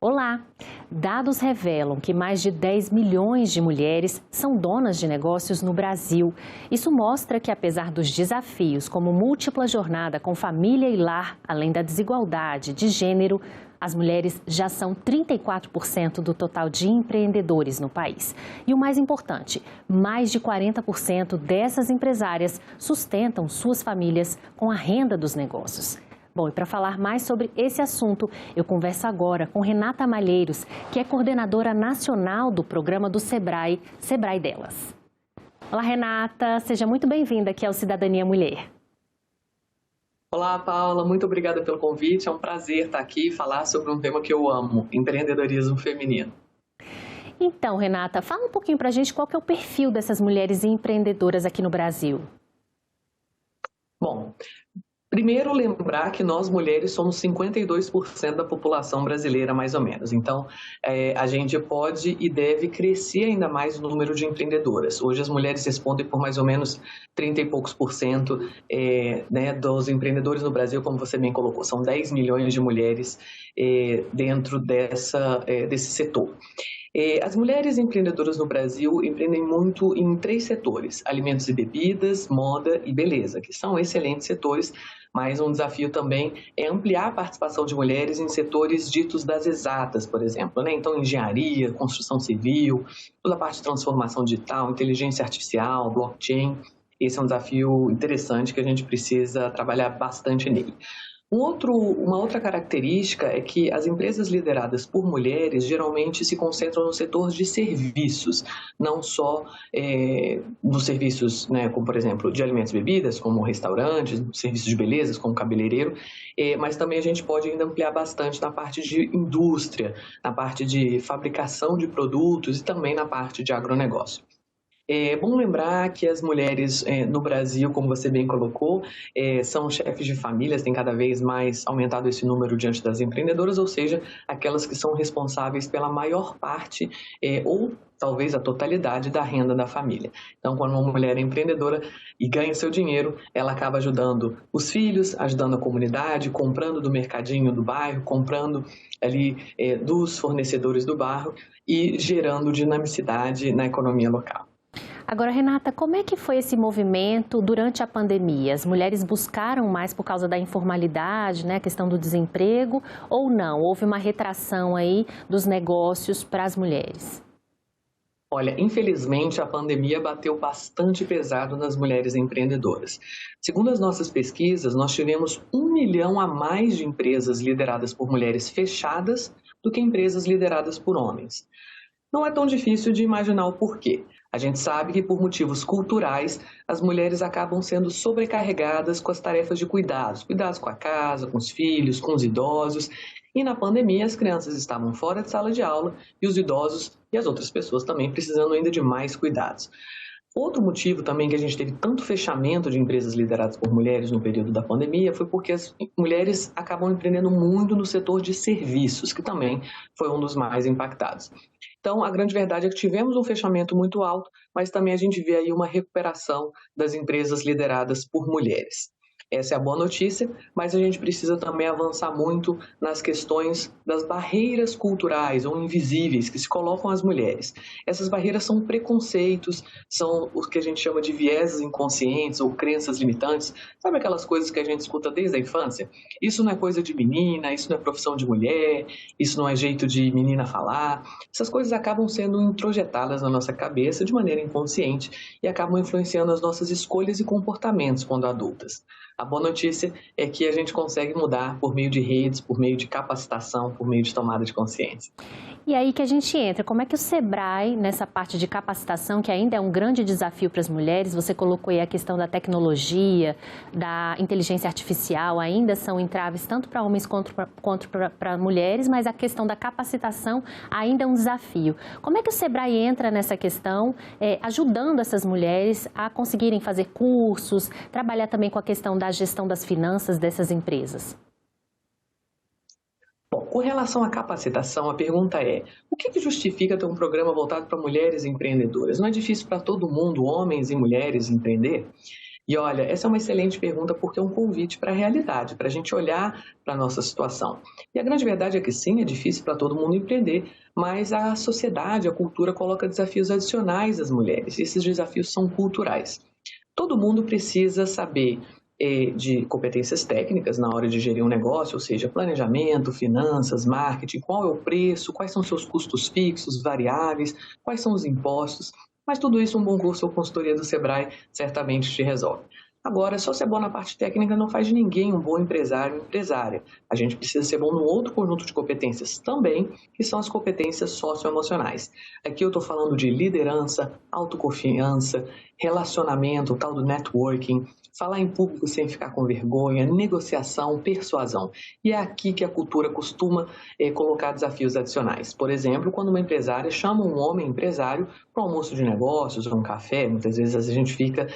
Olá! Dados revelam que mais de 10 milhões de mulheres são donas de negócios no Brasil. Isso mostra que, apesar dos desafios, como múltipla jornada com família e lar, além da desigualdade de gênero, as mulheres já são 34% do total de empreendedores no país. E o mais importante, mais de 40% dessas empresárias sustentam suas famílias com a renda dos negócios. Bom, e para falar mais sobre esse assunto, eu converso agora com Renata Malheiros, que é coordenadora nacional do programa do Sebrae, Sebrae Delas. Olá, Renata, seja muito bem-vinda aqui ao Cidadania Mulher. Olá, Paula, muito obrigada pelo convite. É um prazer estar aqui e falar sobre um tema que eu amo, empreendedorismo feminino. Então, Renata, fala um pouquinho para a gente qual que é o perfil dessas mulheres empreendedoras aqui no Brasil. Bom, primeiro, lembrar que nós, mulheres, somos 52% da população brasileira, mais ou menos. Então, a gente pode e deve crescer ainda mais o número de empreendedoras. Hoje, as mulheres respondem por mais ou menos 30 e poucos por cento dos empreendedores no Brasil, como você bem colocou. São 10 milhões de mulheres dentro desse setor. As mulheres empreendedoras no Brasil empreendem muito em 3 setores: alimentos e bebidas, moda e beleza, que são excelentes setores, mas um desafio também é ampliar a participação de mulheres em setores ditos das exatas, por exemplo, né? Então, engenharia, construção civil, toda a parte de transformação digital, inteligência artificial, blockchain. Esse é um desafio interessante que a gente precisa trabalhar bastante nele. Uma outra característica é que as empresas lideradas por mulheres geralmente se concentram no setor de serviços, não só nos serviços, né, como por exemplo de alimentos e bebidas, como restaurantes, serviços de belezas, como cabeleireiro, mas também a gente pode ainda ampliar bastante na parte de indústria, na parte de fabricação de produtos e também na parte de agronegócio. É bom lembrar que as mulheres no Brasil, como você bem colocou, são chefes de famílias, tem cada vez mais aumentado esse número diante das empreendedoras, ou seja, aquelas que são responsáveis pela maior parte ou talvez a totalidade da renda da família. Então, quando uma mulher é empreendedora e ganha seu dinheiro, ela acaba ajudando os filhos, ajudando a comunidade, comprando do mercadinho do bairro, comprando ali dos fornecedores do bairro e gerando dinamicidade na economia local. Agora, Renata, como é que foi esse movimento durante a pandemia? As mulheres buscaram mais por causa da informalidade, né, a questão do desemprego, ou não? Houve uma retração aí dos negócios para as mulheres? Olha, infelizmente a pandemia bateu bastante pesado nas mulheres empreendedoras. Segundo as nossas pesquisas, nós tivemos 1 milhão a mais de empresas lideradas por mulheres fechadas do que empresas lideradas por homens. Não é tão difícil de imaginar o porquê. A gente sabe que, por motivos culturais, as mulheres acabam sendo sobrecarregadas com as tarefas de cuidados com a casa, com os filhos, com os idosos. E na pandemia, as crianças estavam fora de sala de aula e os idosos e as outras pessoas também precisando ainda de mais cuidados. Outro motivo também que a gente teve tanto fechamento de empresas lideradas por mulheres no período da pandemia foi porque as mulheres acabam empreendendo muito no setor de serviços, que também foi um dos mais impactados. Então, a grande verdade é que tivemos um fechamento muito alto, mas também a gente vê aí uma recuperação das empresas lideradas por mulheres. Essa é a boa notícia, mas a gente precisa também avançar muito nas questões das barreiras culturais ou invisíveis que se colocam às mulheres. Essas barreiras são preconceitos, são o que a gente chama de vieses inconscientes ou crenças limitantes. Sabe aquelas coisas que a gente escuta desde a infância? Isso não é coisa de menina, isso não é profissão de mulher, isso não é jeito de menina falar. Essas coisas acabam sendo introjetadas na nossa cabeça de maneira inconsciente e acabam influenciando as nossas escolhas e comportamentos quando adultas. A boa notícia é que a gente consegue mudar por meio de redes, por meio de capacitação, por meio de tomada de consciência. E aí que a gente entra, como é que o Sebrae, nessa parte de capacitação, que ainda é um grande desafio para as mulheres, você colocou aí a questão da tecnologia, da inteligência artificial, ainda são entraves tanto para homens quanto para mulheres, mas a questão da capacitação ainda é um desafio. Como é que o Sebrae entra nessa questão, ajudando essas mulheres a conseguirem fazer cursos, trabalhar também com a questão da gestão das finanças dessas empresas? Bom, com relação à capacitação, a pergunta é: o que justifica ter um programa voltado para mulheres empreendedoras? Não é difícil para todo mundo, homens e mulheres, empreender? E olha, essa é uma excelente pergunta porque é um convite para a realidade, para a gente olhar para a nossa situação. E a grande verdade é que sim, é difícil para todo mundo empreender, mas a sociedade, a cultura coloca desafios adicionais às mulheres. E esses desafios são culturais. Todo mundo precisa saber de competências técnicas na hora de gerir um negócio, ou seja, planejamento, finanças, marketing, qual é o preço, quais são seus custos fixos, variáveis, quais são os impostos. Mas tudo isso um bom curso ou consultoria do Sebrae certamente te resolve. Agora, só ser bom na parte técnica não faz de ninguém um bom empresário ou empresária. A gente precisa ser bom num outro conjunto de competências também, que são as competências socioemocionais. Aqui eu estou falando de liderança, autoconfiança, relacionamento, o tal do networking, falar em público sem ficar com vergonha, negociação, persuasão. E é aqui que a cultura costuma colocar desafios adicionais. Por exemplo, quando uma empresária chama um homem empresário para um almoço de negócios ou um café, muitas vezes a gente fica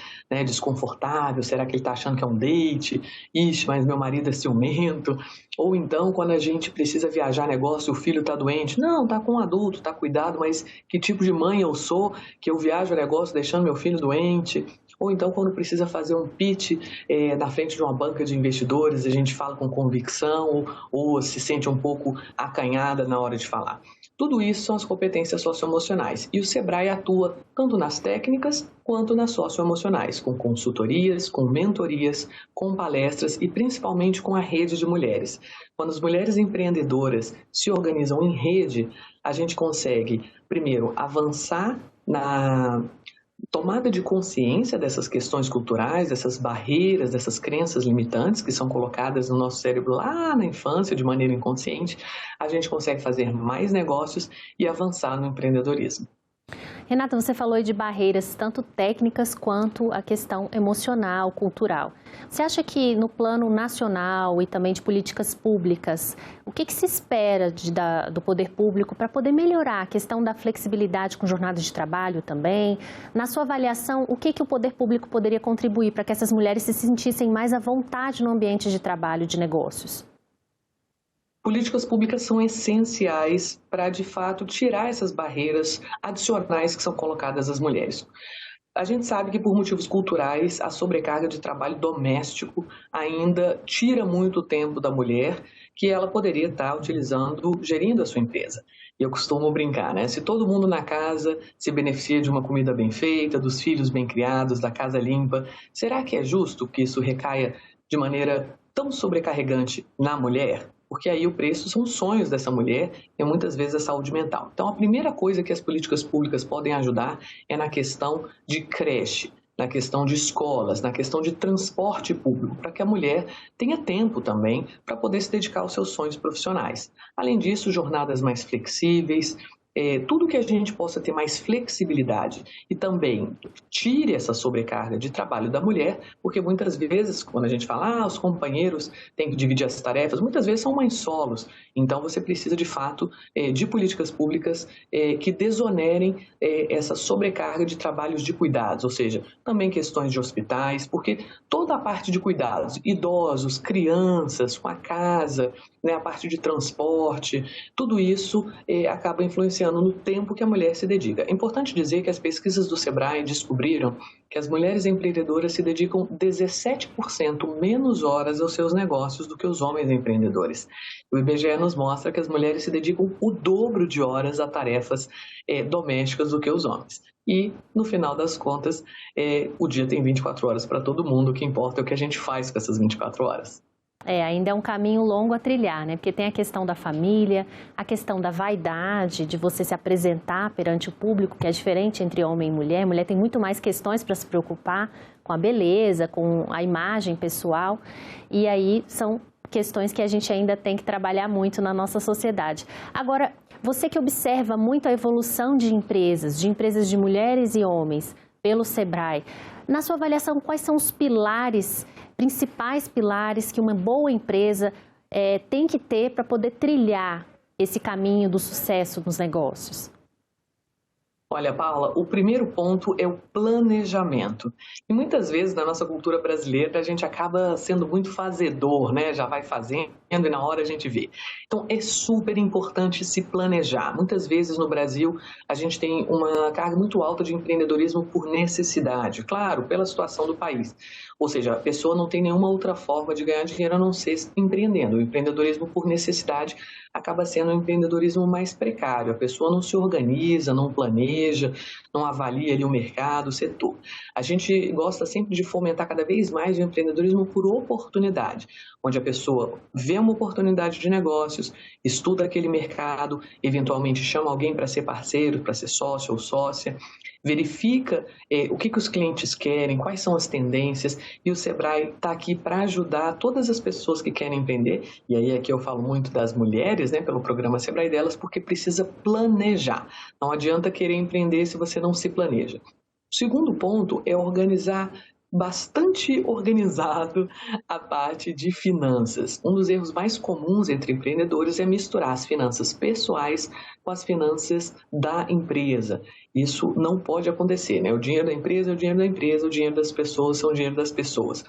desconfortável, será que ele está achando que é um date? Ixi, mas meu marido é ciumento. Ou então, quando a gente precisa viajar negócio e o filho está doente, não, está com um adulto, está cuidado, mas que tipo de mãe eu sou que eu viajo negócio deixando meu filho doente? Ou então, quando precisa fazer um pitch na frente de uma banca de investidores, a gente fala com convicção ou se sente um pouco acanhada na hora de falar. Tudo isso são as competências socioemocionais. E o Sebrae atua tanto nas técnicas quanto nas socioemocionais, com consultorias, com mentorias, com palestras e principalmente com a rede de mulheres. Quando as mulheres empreendedoras se organizam em rede, a gente consegue, primeiro, avançar na tomada de consciência dessas questões culturais, dessas barreiras, dessas crenças limitantes que são colocadas no nosso cérebro lá na infância de maneira inconsciente, a gente consegue fazer mais negócios e avançar no empreendedorismo. Renata, você falou de barreiras tanto técnicas quanto a questão emocional, cultural. Você acha que no plano nacional e também de políticas públicas, o que se espera do poder público para poder melhorar a questão da flexibilidade com jornadas de trabalho também? Na sua avaliação, o que o poder público poderia contribuir para que essas mulheres se sentissem mais à vontade no ambiente de trabalho e de negócios? Políticas públicas são essenciais para, de fato, tirar essas barreiras adicionais que são colocadas às mulheres. A gente sabe que, por motivos culturais, a sobrecarga de trabalho doméstico ainda tira muito tempo da mulher que ela poderia estar utilizando, gerindo a sua empresa. E eu costumo brincar, né? Se todo mundo na casa se beneficia de uma comida bem feita, dos filhos bem criados, da casa limpa, será que é justo que isso recaia de maneira tão sobrecarregante na mulher? Porque aí o preço são os sonhos dessa mulher e muitas vezes a saúde mental. Então, a primeira coisa que as políticas públicas podem ajudar é na questão de creche, na questão de escolas, na questão de transporte público, para que a mulher tenha tempo também para poder se dedicar aos seus sonhos profissionais. Além disso, jornadas mais flexíveis, tudo que a gente possa ter mais flexibilidade e também tire essa sobrecarga de trabalho da mulher, porque muitas vezes, quando a gente fala, os companheiros têm que dividir as tarefas, muitas vezes são mães solos, então você precisa de fato de políticas públicas que desonerem essa sobrecarga de trabalhos de cuidados, ou seja, também questões de hospitais, porque toda a parte de cuidados, idosos, crianças, com a casa, a parte de transporte, tudo isso acaba influenciando no tempo que a mulher se dedica. É importante dizer que as pesquisas do Sebrae descobriram que as mulheres empreendedoras se dedicam 17% menos horas aos seus negócios do que os homens empreendedores. O IBGE nos mostra que as mulheres se dedicam o dobro de horas a tarefas domésticas do que os homens. E, no final das contas, o dia tem 24 horas para todo mundo, o que importa é o que a gente faz com essas 24 horas. Ainda é um caminho longo a trilhar, né? Porque tem a questão da família, a questão da vaidade, de você se apresentar perante o público, que é diferente entre homem e mulher. Mulher tem muito mais questões para se preocupar com a beleza, com a imagem pessoal. E aí são questões que a gente ainda tem que trabalhar muito na nossa sociedade. Agora, você que observa muito a evolução de empresas de mulheres e homens pelo Sebrae, na sua avaliação, quais são os principais pilares que uma boa empresa tem que ter para poder trilhar esse caminho do sucesso nos negócios? Olha, Paula, o primeiro ponto é o planejamento. E muitas vezes na nossa cultura brasileira a gente acaba sendo muito fazedor, né? Já vai fazendo e na hora a gente vê. Então é super importante se planejar. Muitas vezes no Brasil a gente tem uma carga muito alta de empreendedorismo por necessidade, claro, pela situação do país. Ou seja, a pessoa não tem nenhuma outra forma de ganhar dinheiro a não ser empreendendo. O empreendedorismo por necessidade acaba sendo um empreendedorismo mais precário. A pessoa não se organiza, não planeja, não avalia ali o mercado, o setor. A gente gosta sempre de fomentar cada vez mais o empreendedorismo por oportunidade, onde a pessoa vê uma oportunidade de negócios, estuda aquele mercado, eventualmente chama alguém para ser parceiro, para ser sócio ou sócia, verifica o que os clientes querem, quais são as tendências, e o Sebrae está aqui para ajudar todas as pessoas que querem empreender, e aí aqui eu falo muito das mulheres, né, pelo programa Sebrae Delas, porque precisa planejar. Não adianta querer empreender se você não se planeja. O segundo ponto é organizar bastante organizado a parte de finanças. Um dos erros mais comuns entre empreendedores é misturar as finanças pessoais com as finanças da empresa. Isso não pode acontecer, né? O dinheiro da empresa é o dinheiro da empresa, o dinheiro das pessoas são o dinheiro das pessoas.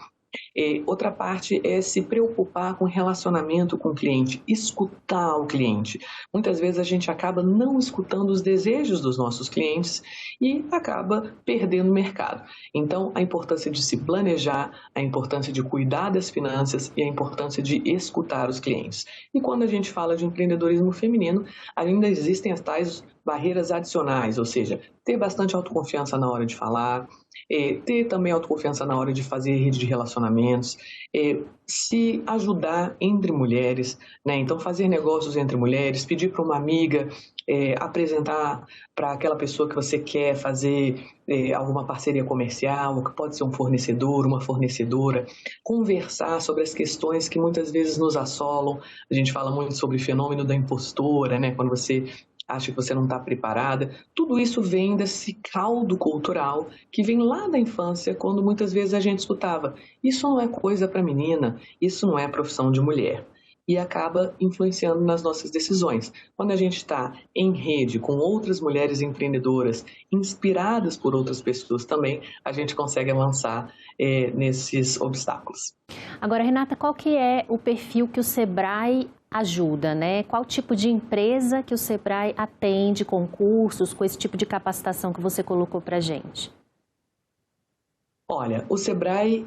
Outra parte é se preocupar com o relacionamento com o cliente, escutar o cliente. Muitas vezes a gente acaba não escutando os desejos dos nossos clientes e acaba perdendo o mercado. Então, a importância de se planejar, a importância de cuidar das finanças e a importância de escutar os clientes. E quando a gente fala de empreendedorismo feminino, ainda existem as tais barreiras adicionais, ou seja, ter bastante autoconfiança na hora de falar, ter também autoconfiança na hora de fazer rede de relacionamentos, se ajudar entre mulheres, né? Então fazer negócios entre mulheres, pedir para uma amiga apresentar para aquela pessoa que você quer fazer alguma parceria comercial, que pode ser um fornecedor, uma fornecedora, conversar sobre as questões que muitas vezes nos assolam. A gente fala muito sobre o fenômeno da impostora, né? Quando você acha que você não está preparada. Tudo isso vem desse caldo cultural que vem lá da infância, quando muitas vezes a gente escutava: isso não é coisa para menina, isso não é profissão de mulher. E acaba influenciando nas nossas decisões. Quando a gente está em rede com outras mulheres empreendedoras, inspiradas por outras pessoas também, a gente consegue avançar nesses obstáculos. Agora, Renata, qual que é o perfil que o Sebrae ajuda, né? Qual tipo de empresa que o Sebrae atende com cursos, com esse tipo de capacitação que você colocou para a gente? Olha, o Sebrae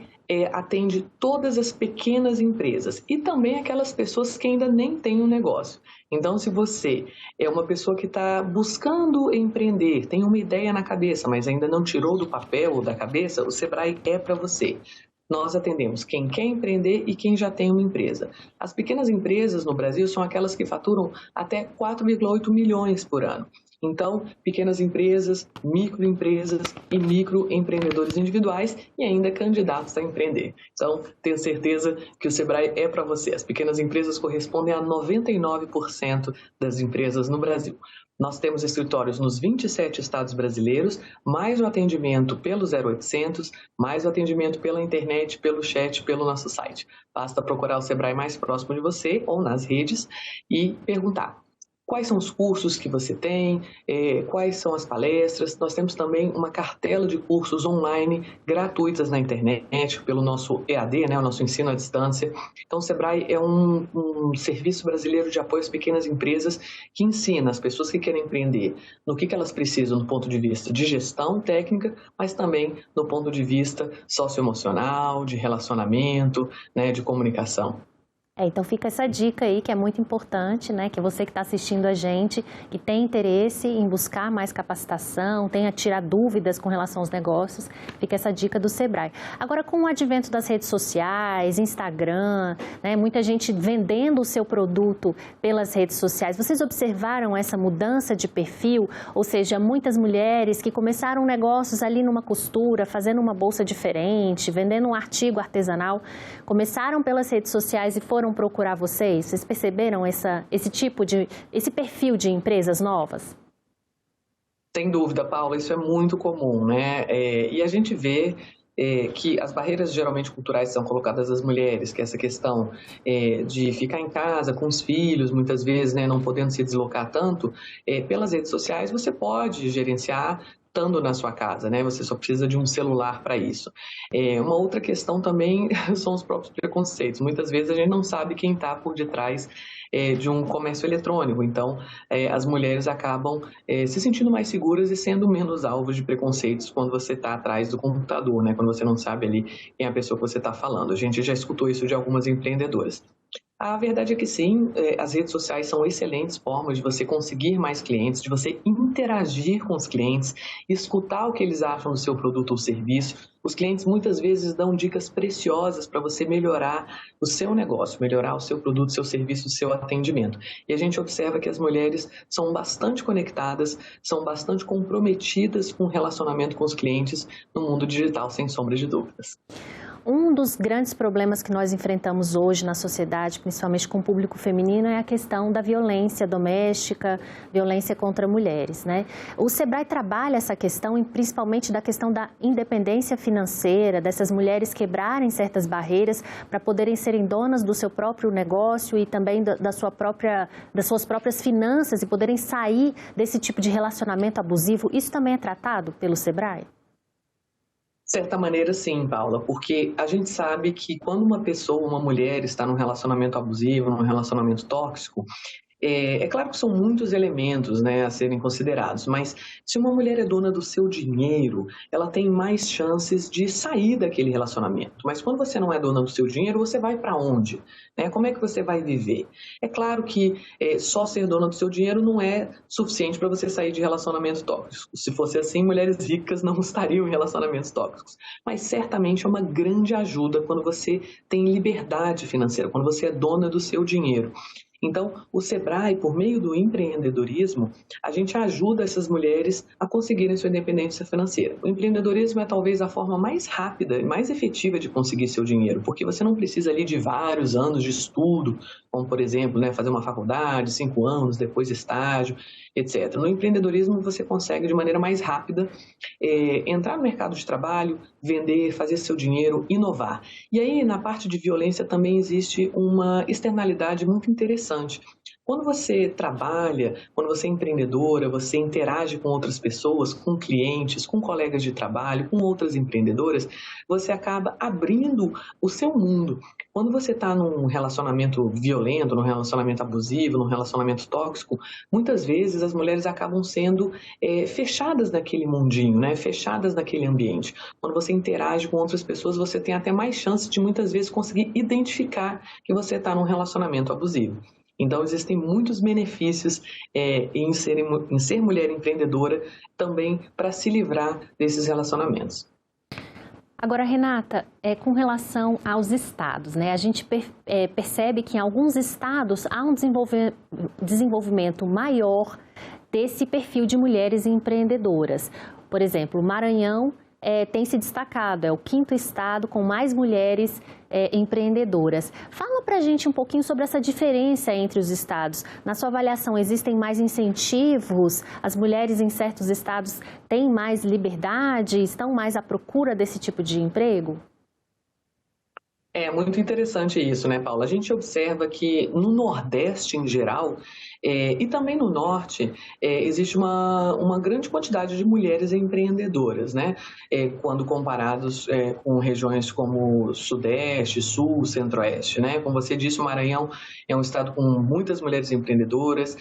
atende todas as pequenas empresas e também aquelas pessoas que ainda nem têm um negócio. Então, se você é uma pessoa que está buscando empreender, tem uma ideia na cabeça, mas ainda não tirou do papel ou da cabeça, o Sebrae é para você. Nós atendemos quem quer empreender e quem já tem uma empresa. As pequenas empresas no Brasil são aquelas que faturam até 4,8 milhões por ano. Então, pequenas empresas, microempresas e microempreendedores individuais e ainda candidatos a empreender. Então, tenho certeza que o Sebrae é para você. As pequenas empresas correspondem a 99% das empresas no Brasil. Nós temos escritórios nos 27 estados brasileiros, mais o atendimento pelo 0800, mais o atendimento pela internet, pelo chat, pelo nosso site. Basta procurar o Sebrae mais próximo de você ou nas redes e perguntar: quais são os cursos que você tem, quais são as palestras. Nós temos também uma cartela de cursos online gratuitas na internet, pelo nosso EAD, né, o nosso ensino à distância. Então, o Sebrae é um serviço brasileiro de apoio às pequenas empresas que ensina as pessoas que querem empreender no que elas precisam do ponto de vista de gestão técnica, mas também do ponto de vista socioemocional, de relacionamento, né, de comunicação. Então fica essa dica aí que é muito importante, né? Que você que está assistindo a gente, que tem interesse em buscar mais capacitação, tenha tirar dúvidas com relação aos negócios, fica essa dica do Sebrae. Agora, com o advento das redes sociais, Instagram, né? Muita gente vendendo o seu produto pelas redes sociais, vocês observaram essa mudança de perfil? Ou seja, muitas mulheres que começaram negócios ali numa costura, fazendo uma bolsa diferente, vendendo um artigo artesanal, começaram pelas redes sociais e foram procurar vocês? Vocês perceberam esse perfil de empresas novas? Sem dúvida, Paula, isso é muito comum, né? E a gente vê que as barreiras geralmente culturais são colocadas às mulheres, que é essa questão de ficar em casa com os filhos, muitas vezes, né, não podendo se deslocar tanto, pelas redes sociais você pode gerenciar estando na sua casa, né? Você só precisa de um celular para isso. Uma outra questão também são os próprios preconceitos. Muitas vezes a gente não sabe quem está por detrás de um comércio eletrônico. Então, as mulheres acabam se sentindo mais seguras e sendo menos alvos de preconceitos quando você está atrás do computador, né? Quando você não sabe ali quem é a pessoa que você está falando. A gente já escutou isso de algumas empreendedoras. A verdade é que sim, as redes sociais são excelentes formas de você conseguir mais clientes, de você interagir com os clientes, escutar o que eles acham do seu produto ou serviço. Os clientes muitas vezes dão dicas preciosas para você melhorar o seu negócio, melhorar o seu produto, seu serviço, o seu atendimento. E a gente observa que as mulheres são bastante conectadas, são bastante comprometidas com o relacionamento com os clientes no mundo digital, sem sombra de dúvidas. Um dos grandes problemas que nós enfrentamos hoje na sociedade, principalmente com o público feminino, é a questão da violência doméstica, violência contra mulheres, né? O Sebrae trabalha essa questão, principalmente da questão da independência financeira, dessas mulheres quebrarem certas barreiras para poderem serem donas do seu próprio negócio e também das suas próprias finanças e poderem sair desse tipo de relacionamento abusivo. Isso também é tratado pelo Sebrae? De certa maneira, sim, Paula, porque a gente sabe que quando uma pessoa, uma mulher está num relacionamento abusivo, num relacionamento tóxico, é claro que são muitos elementos, né, a serem considerados, mas se uma mulher é dona do seu dinheiro, ela tem mais chances de sair daquele relacionamento. Mas quando você não é dona do seu dinheiro, você vai para onde? Né? Como é que você vai viver? É claro que só ser dona do seu dinheiro não é suficiente para você sair de relacionamentos tóxicos. Se fosse assim, mulheres ricas não estariam em relacionamentos tóxicos. Mas certamente é uma grande ajuda quando você tem liberdade financeira, quando você é dona do seu dinheiro. Então, o Sebrae, por meio do empreendedorismo, a gente ajuda essas mulheres a conseguirem sua independência financeira. O empreendedorismo é talvez a forma mais rápida e mais efetiva de conseguir seu dinheiro, porque você não precisa ali de vários anos de estudo, como, por exemplo, né, fazer uma faculdade, 5 anos, depois estágio, etc. No empreendedorismo, você consegue, de maneira mais rápida, entrar no mercado de trabalho, vender, fazer seu dinheiro, inovar. E aí, na parte de violência, também existe uma externalidade muito interessante. Quando você trabalha, quando você é empreendedora, você interage com outras pessoas, com clientes, com colegas de trabalho, com outras empreendedoras, você acaba abrindo o seu mundo. Quando você está num relacionamento violento, num relacionamento abusivo, num relacionamento tóxico, muitas vezes as mulheres acabam sendo fechadas naquele mundinho, né? Fechadas naquele ambiente. Quando você interage com outras pessoas, você tem até mais chance de muitas vezes conseguir identificar que você está num relacionamento abusivo. Então, existem muitos benefícios em ser mulher empreendedora também para se livrar desses relacionamentos. Agora, Renata, com relação aos estados, né? A gente percebe que em alguns estados há um desenvolvimento maior desse perfil de mulheres empreendedoras. Por exemplo, o Maranhão tem se destacado, é o 5º estado com mais mulheres empreendedoras. Fala pra gente um pouquinho sobre essa diferença entre os estados. Na sua avaliação, existem mais incentivos? As mulheres em certos estados têm mais liberdade? Estão mais à procura desse tipo de emprego? É muito interessante isso, né, Paula? A gente observa que no Nordeste, em geral, e também no Norte, existe uma grande quantidade de mulheres empreendedoras, né? Quando comparados com regiões como Sudeste, Sul, Centro-Oeste, né? Como você disse, o Maranhão é um estado com muitas mulheres empreendedoras.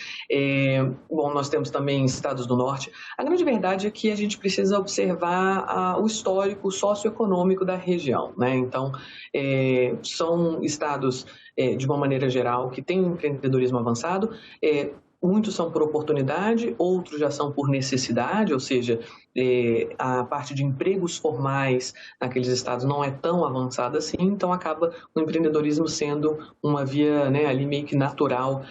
Bom, nós temos também estados do Norte. A grande verdade é que a gente precisa observar o histórico socioeconômico da região, né? Então, são estados, de uma maneira geral, que têm um empreendedorismo avançado. Muitos são por oportunidade, outros já são por necessidade, ou seja, a parte de empregos formais naqueles estados não é tão avançada assim, então acaba o empreendedorismo sendo uma via, né, ali meio que natural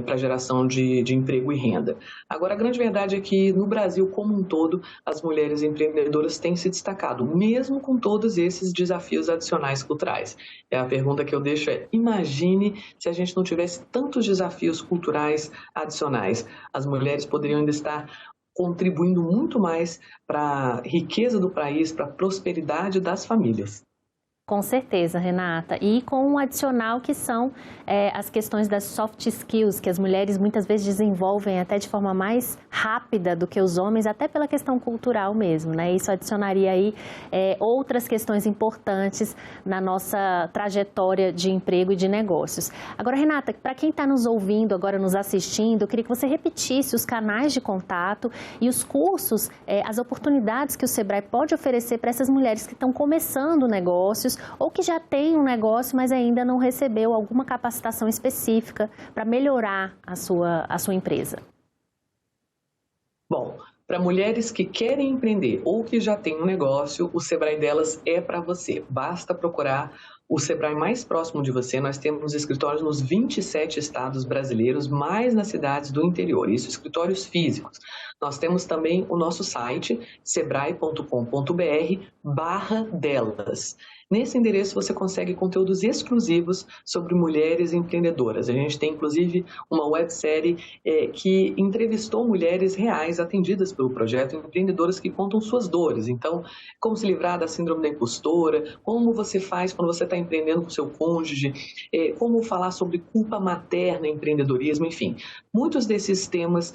para a geração de emprego e renda. Agora, a grande verdade é que no Brasil como um todo, as mulheres empreendedoras têm se destacado, mesmo com todos esses desafios adicionais culturais. A pergunta que eu deixo imagine se a gente não tivesse tantos desafios culturais adicionais. As mulheres poderiam ainda estar contribuindo muito mais para a riqueza do país, para a prosperidade das famílias. Com certeza, Renata. E com um adicional que são as questões das soft skills, que as mulheres muitas vezes desenvolvem até de forma mais rápida do que os homens, até pela questão cultural mesmo, né? Isso adicionaria aí outras questões importantes na nossa trajetória de emprego e de negócios. Agora, Renata, para quem está nos ouvindo, agora nos assistindo, eu queria que você repetisse os canais de contato e os cursos, as oportunidades que o Sebrae pode oferecer para essas mulheres que estão começando negócios, ou que já tem um negócio, mas ainda não recebeu alguma capacitação específica para melhorar a sua empresa. Bom, para mulheres que querem empreender ou que já têm um negócio, o Sebrae delas é para você. Basta procurar o Sebrae mais próximo de você. Nós temos escritórios nos 27 estados brasileiros, mais nas cidades do interior, isso escritórios físicos. Nós temos também o nosso site, sebrae.com.br/delas. Nesse endereço você consegue conteúdos exclusivos sobre mulheres empreendedoras. A gente tem, inclusive, uma websérie que entrevistou mulheres reais atendidas pelo projeto, empreendedoras que contam suas dores. Então, como se livrar da síndrome da impostora, como você faz quando você está empreendendo com seu cônjuge, como falar sobre culpa materna, empreendedorismo, enfim. Muitos desses temas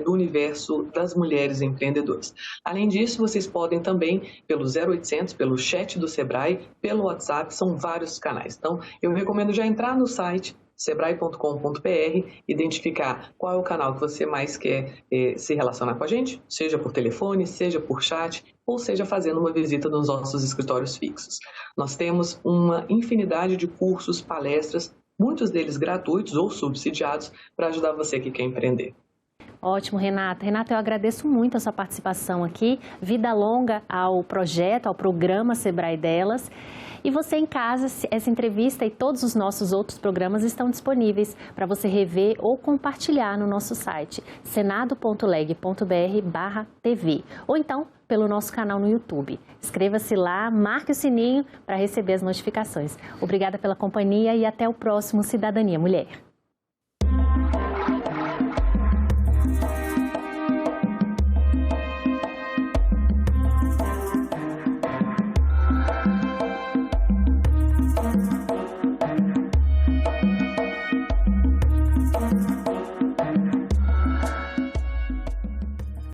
do universo das mulheres empreendedoras. Além disso, vocês podem também, pelo 0800, pelo chat do Sebrae, pelo WhatsApp, são vários canais. Então, eu recomendo já entrar no site sebrae.com.br, identificar qual é o canal que você mais quer se relacionar com a gente, seja por telefone, seja por chat, ou seja fazendo uma visita nos nossos escritórios fixos. Nós temos uma infinidade de cursos, palestras, muitos deles gratuitos ou subsidiados, para ajudar você que quer empreender. Ótimo, Renata. Renata, eu agradeço muito a sua participação aqui. Vida longa ao projeto, ao programa Sebrae delas. E você em casa, essa entrevista e todos os nossos outros programas estão disponíveis para você rever ou compartilhar no nosso site, senado.leg.br/tv, ou então pelo nosso canal no YouTube. Inscreva-se lá, marque o sininho para receber as notificações. Obrigada pela companhia e até o próximo Cidadania Mulher.